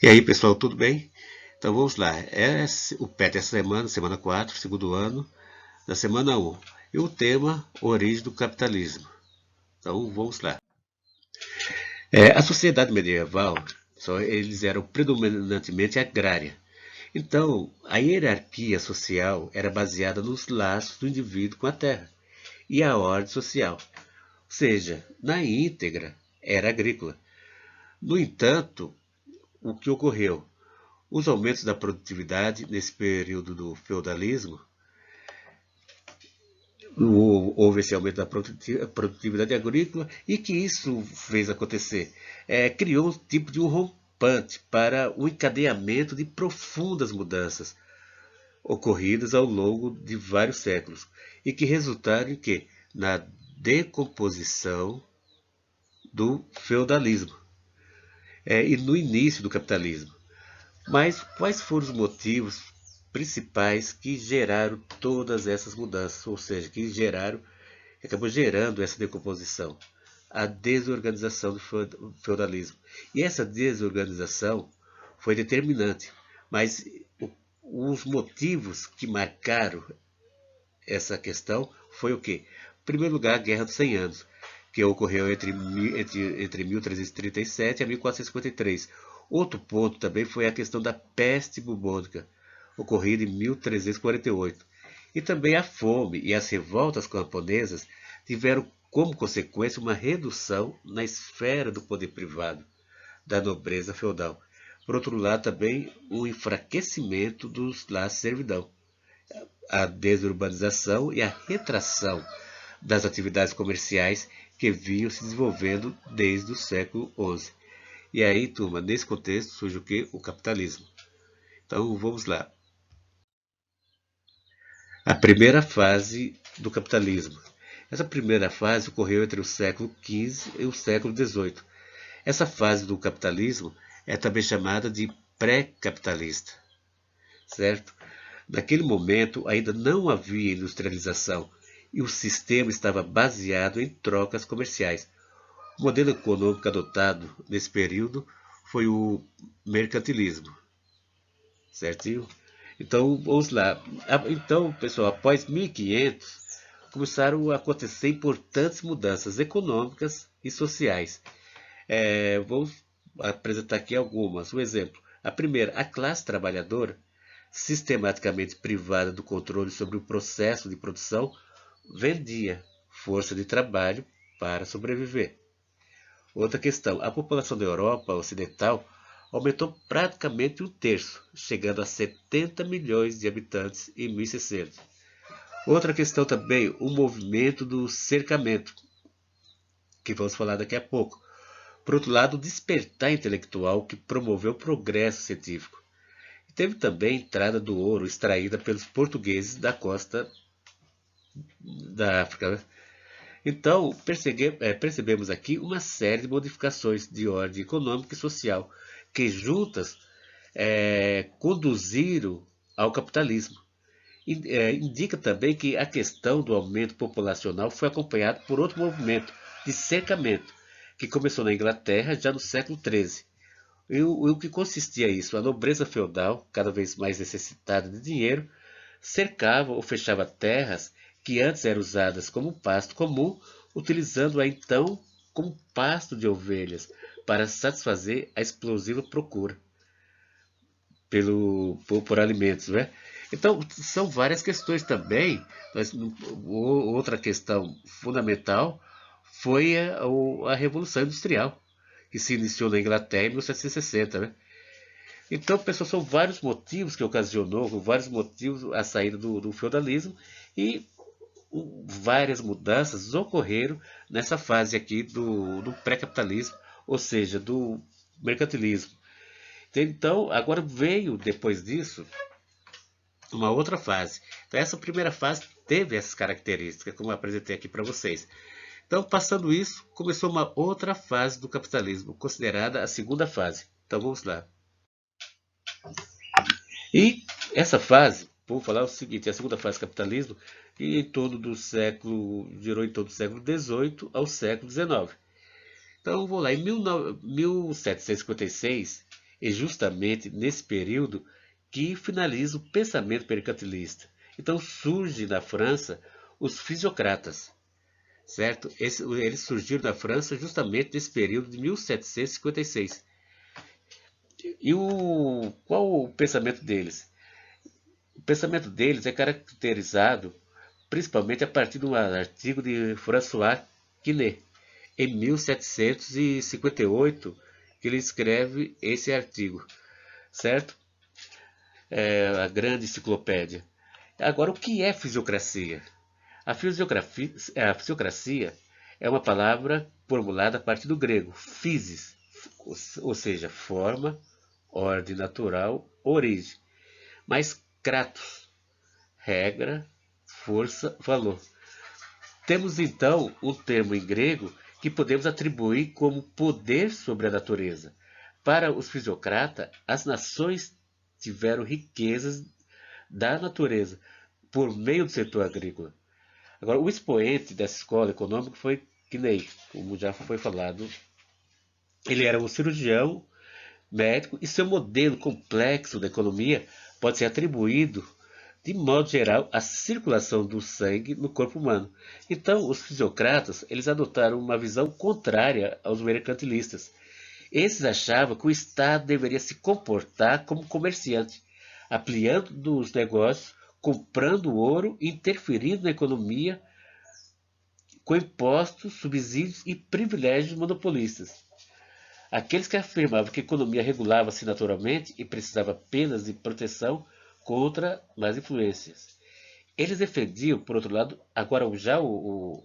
E aí, pessoal, tudo bem? Então vamos lá. É o PET essa semana, semana 4, segundo ano, da semana um. E o tema, origem do capitalismo. Então vamos lá. A sociedade medieval, eles eram predominantemente agrária. Então, a hierarquia social era baseada nos laços do indivíduo com a terra e a ordem social. Ou seja, na íntegra, era agrícola. No entanto, o que ocorreu? Os aumentos da produtividade nesse período do feudalismo, houve esse aumento da produtividade agrícola e que isso fez acontecer? Criou um tipo de um rompante para o encadeamento de profundas mudanças ocorridas ao longo de vários séculos e que resultaram em quê? Na decomposição do feudalismo e no início do capitalismo. Mas quais foram os motivos principais que geraram todas essas mudanças, ou seja, que acabou gerando essa decomposição? A desorganização do feudalismo. E essa desorganização foi determinante, mas os motivos que marcaram essa questão foi o quê? Em primeiro lugar, a Guerra dos 100 Anos, que ocorreu entre 1337 a 1453. Outro ponto também foi a questão da peste bubônica, ocorrida em 1348. E também a fome e as revoltas camponesas tiveram como consequência uma redução na esfera do poder privado da nobreza feudal. Por outro lado, também o enfraquecimento dos laços de servidão, a desurbanização e a retração das atividades comerciais que vinham se desenvolvendo desde o século XI. E aí, turma, nesse contexto surge o que? O capitalismo. Então, vamos lá. A primeira fase do capitalismo. Essa primeira fase ocorreu entre o século XV e o século XVIII. Essa fase do capitalismo é também chamada de pré-capitalista, certo? Naquele momento ainda não havia industrialização e o sistema estava baseado em trocas comerciais. O modelo econômico adotado nesse período foi o mercantilismo, certinho? Então, vamos lá. Então, pessoal, após 1500, começaram a acontecer importantes mudanças econômicas e sociais. Vamos apresentar aqui algumas. Um exemplo. A primeira, a classe trabalhadora, sistematicamente privada do controle sobre o processo de produção, vendia força de trabalho para sobreviver. Outra questão, a população da Europa Ocidental aumentou praticamente um terço, chegando a 70 milhões de habitantes em 1600. Outra questão também, o movimento do cercamento, que vamos falar daqui a pouco. Por outro lado, o despertar intelectual que promoveu o progresso científico. E teve também a entrada do ouro extraída pelos portugueses da costa da África, né? Então, percebemos aqui uma série de modificações de ordem econômica e social que juntas conduziram ao capitalismo. Indica também que a questão do aumento populacional foi acompanhada por outro movimento de cercamento, que começou na Inglaterra já no século XIII. E o que consistia isso? A nobreza feudal, cada vez mais necessitada de dinheiro, cercava ou fechava terras que antes eram usadas como pasto comum, utilizando-a então como pasto de ovelhas para satisfazer a explosiva procura por alimentos, né? Então, são várias questões também. Outra questão fundamental foi a Revolução Industrial, que se iniciou na Inglaterra em 1760, né? Então, pessoal, são vários motivos que ocasionou, vários motivos a saída do feudalismo e várias mudanças ocorreram nessa fase aqui do pré-capitalismo, ou seja, do mercantilismo. Então, agora veio, depois disso, uma outra fase. Então, essa primeira fase teve essas características, como eu apresentei aqui para vocês. Então, passando isso, começou uma outra fase do capitalismo, considerada a segunda fase. Então, vamos lá. E essa fase, vou falar o seguinte, a segunda fase do capitalismo, girou em torno do século XVIII ao século XIX. Então, vou lá, em 1756, E justamente nesse período que finaliza o pensamento mercantilista. Então surge na França os fisiocratas, certo? Eles surgiram na França justamente nesse período de 1756. Qual o pensamento deles? O pensamento deles é caracterizado principalmente a partir de um artigo de François Quinet, em 1758, que ele escreve esse artigo, certo? A grande enciclopédia. Agora, o que é fisiocracia? A fisiocracia é uma palavra formulada a partir do grego, physis, ou seja, forma, ordem natural, origem, mais kratos, regra, força, valor. Temos então um termo em grego que podemos atribuir como poder sobre a natureza. Para os fisiocratas, as nações tiveram riquezas da natureza por meio do setor agrícola. Agora, o expoente dessa escola econômica foi Quinet, como já foi falado. Ele era um cirurgião, médico, e seu modelo complexo da economia pode ser atribuído, de modo geral, à circulação do sangue no corpo humano. Então, os fisiocratas, eles adotaram uma visão contrária aos mercantilistas. Esses achavam que o Estado deveria se comportar como comerciante, ampliando os negócios, comprando ouro e interferindo na economia com impostos, subsídios e privilégios monopolistas. Aqueles que afirmavam que a economia regulava-se naturalmente e precisava apenas de proteção contra más influências. Eles defendiam, por outro lado, agora já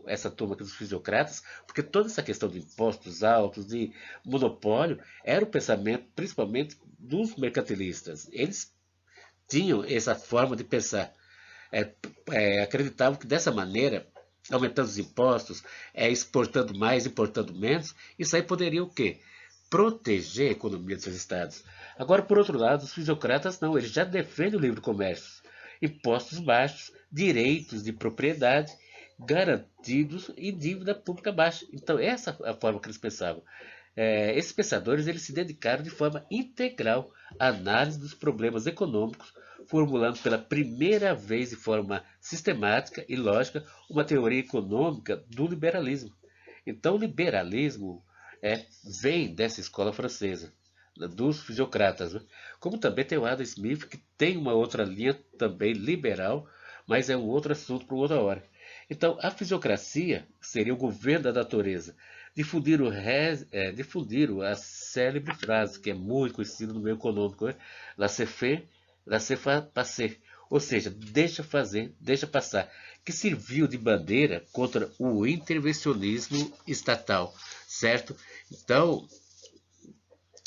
essa turma aqui dos fisiocratas, porque toda essa questão de impostos altos, de monopólio, era o pensamento principalmente dos mercantilistas. Eles tinham essa forma de pensar. Acreditavam que dessa maneira, aumentando os impostos, exportando mais, importando menos, isso aí poderia o quê? Proteger a economia dos seus estados. Agora, por outro lado, os fisiocratas não, eles já defendem o livre comércio. Impostos baixos, direitos de propriedade garantidos e dívida pública baixa. Então, essa é a forma que eles pensavam. Esses pensadores eles se dedicaram de forma integral à análise dos problemas econômicos, formulando pela primeira vez de forma sistemática e lógica uma teoria econômica do liberalismo. Então, o liberalismo vem dessa escola francesa, dos fisiocratas, né? Como também tem o Adam Smith, que tem uma outra linha também liberal, mas é um outro assunto para outra hora. Então, a fisiocracia seria o governo da natureza. Difundiram a célebre frase, que é muito conhecida no meio econômico, né? Laissez-faire, laissez-passer. Ou seja, deixa fazer, deixa passar, que serviu de bandeira contra o intervencionismo estatal, certo? Então,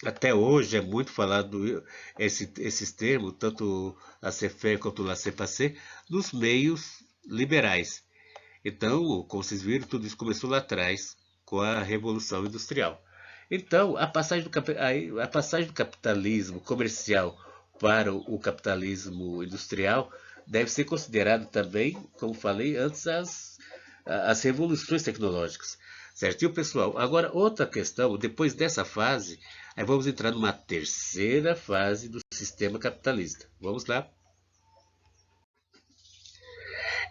até hoje é muito falado esses termos, tanto a laissez-faire quanto o laissez-passer, nos meios liberais. Então, como vocês viram, tudo isso começou lá atrás, com a Revolução Industrial. Então, a passagem do capitalismo comercial para o capitalismo industrial deve ser considerada também, como falei antes, as revoluções tecnológicas. Certinho, pessoal? Agora, outra questão, depois dessa fase, aí vamos entrar numa terceira fase do sistema capitalista. Vamos lá.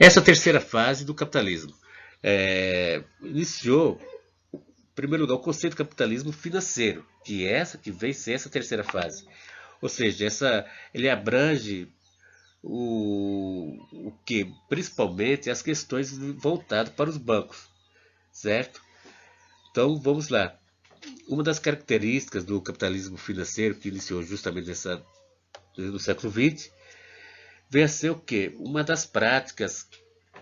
Essa terceira fase do capitalismo iniciou, em primeiro lugar, o conceito de capitalismo financeiro, que vem ser essa terceira fase. Ou seja, ele abrange o que? Principalmente as questões voltadas para os bancos, certo? Então, vamos lá. Uma das características do capitalismo financeiro, que iniciou justamente no século XX, veio a ser o quê? Uma das práticas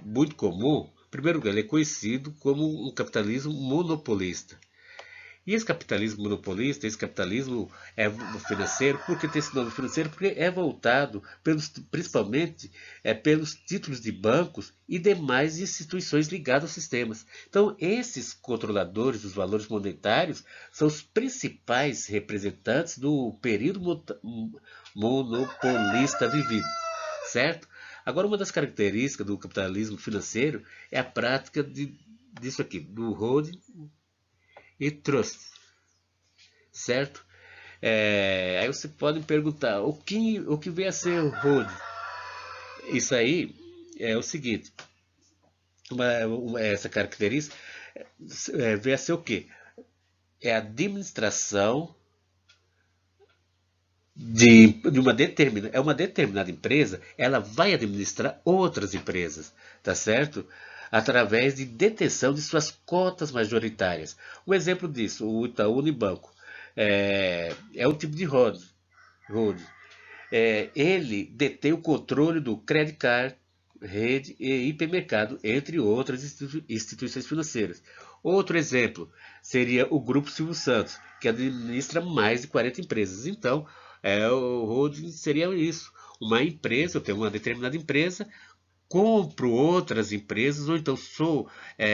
muito comum. Em primeiro lugar, ele é conhecido como um capitalismo monopolista. E esse capitalismo monopolista, esse capitalismo financeiro, por que tem esse nome financeiro? Porque é voltado principalmente pelos títulos de bancos e demais instituições ligadas aos sistemas. Então, esses controladores dos valores monetários são os principais representantes do período monopolista vivido, certo? Agora, uma das características do capitalismo financeiro é a prática disso aqui, do holding e trust, certo? Aí você pode me perguntar, o que vem a ser o holding? Isso aí é o seguinte, essa característica vem a ser o quê? É a administração de uma determinada empresa, ela vai administrar outras empresas, tá certo? Através de detenção de suas cotas majoritárias. Um exemplo disso, o Itaú Unibanco, é um tipo de holding. Ele detém o controle do Credit Card, rede e hipermercado, entre outras instituições financeiras. Outro exemplo seria o Grupo Silvio Santos, que administra mais de 40 empresas. Então, o holding seria isso. Uma empresa, eu tenho uma determinada empresa, compro outras empresas, ou então sou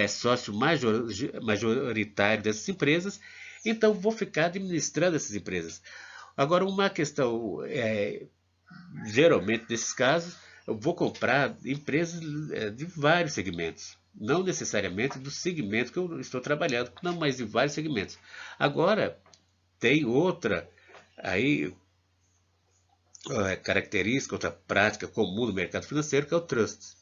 sócio majoritário dessas empresas, então vou ficar administrando essas empresas. Agora, uma questão, geralmente nesses casos, eu vou comprar empresas de vários segmentos. Não necessariamente do segmento que eu estou trabalhando, não, mas de vários segmentos. Agora, tem outra aí, característica, outra prática comum no mercado financeiro, que é o trust.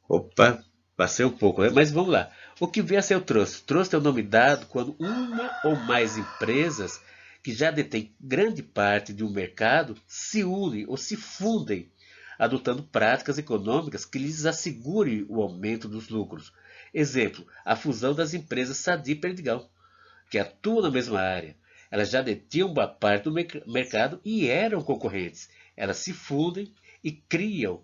Opa, passei um pouco, né? Mas vamos lá. O que vem a ser o trust? Trust é o nome dado quando uma ou mais empresas que já detêm grande parte de um mercado se unem ou se fundem, adotando práticas econômicas que lhes assegurem o aumento dos lucros. Exemplo, a fusão das empresas Sadi e Perdigão, que atuam na mesma área. Elas já detinham boa parte do mercado e eram concorrentes. Elas se fundem e criam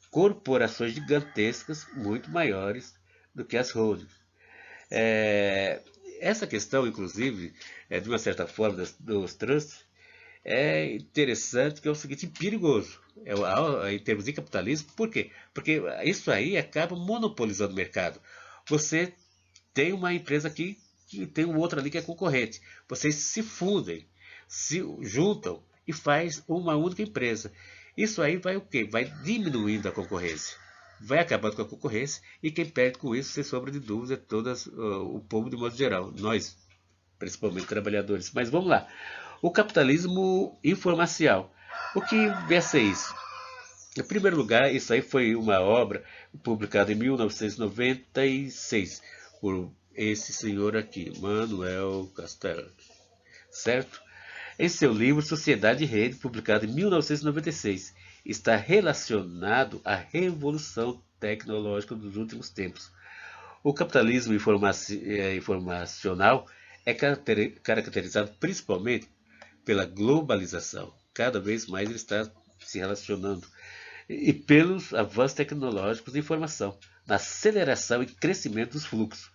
corporações gigantescas muito maiores do que as holdings. É, Essa questão, inclusive, de uma certa forma, dos trusts, é interessante, que é o seguinte, perigoso, em termos de capitalismo. Por quê? Porque isso aí acaba monopolizando o mercado. Você tem uma empresa aqui e tem outra ali que é concorrente. Vocês se fundem, se juntam e faz uma única empresa. Isso aí vai o quê? Vai diminuindo a concorrência. Vai acabando com a concorrência e quem perde com isso, sem sombra de dúvida, é o povo de modo geral. Nós, principalmente trabalhadores. Mas vamos lá. O capitalismo informacial. O que vai ser isso? Em primeiro lugar, isso aí foi uma obra publicada em 1996 por esse senhor aqui, Manuel Castells, certo? Em seu livro Sociedade e Rede, publicado em 1996, está relacionado à revolução tecnológica dos últimos tempos. O capitalismo informacional é caracterizado principalmente pela globalização. Cada vez mais ele está se relacionando e pelos avanços tecnológicos de informação, na aceleração e crescimento dos fluxos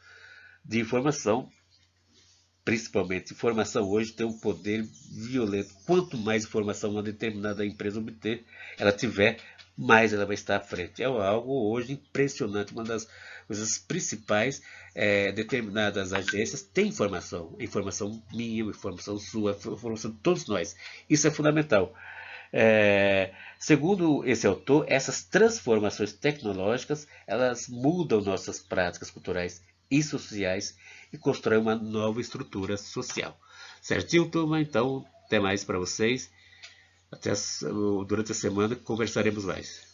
de informação. Principalmente, informação hoje tem um poder violento. Quanto mais informação uma determinada empresa obter, ela tiver, mais ela vai estar à frente. É algo hoje impressionante. Uma das coisas principais, determinadas agências têm informação minha, informação sua, informação de todos nós. Isso é fundamental. Segundo esse autor, essas transformações tecnológicas, elas mudam nossas práticas culturais e sociais e constroem uma nova estrutura social. Certinho, turma? Então, até mais para vocês. Durante a semana conversaremos mais.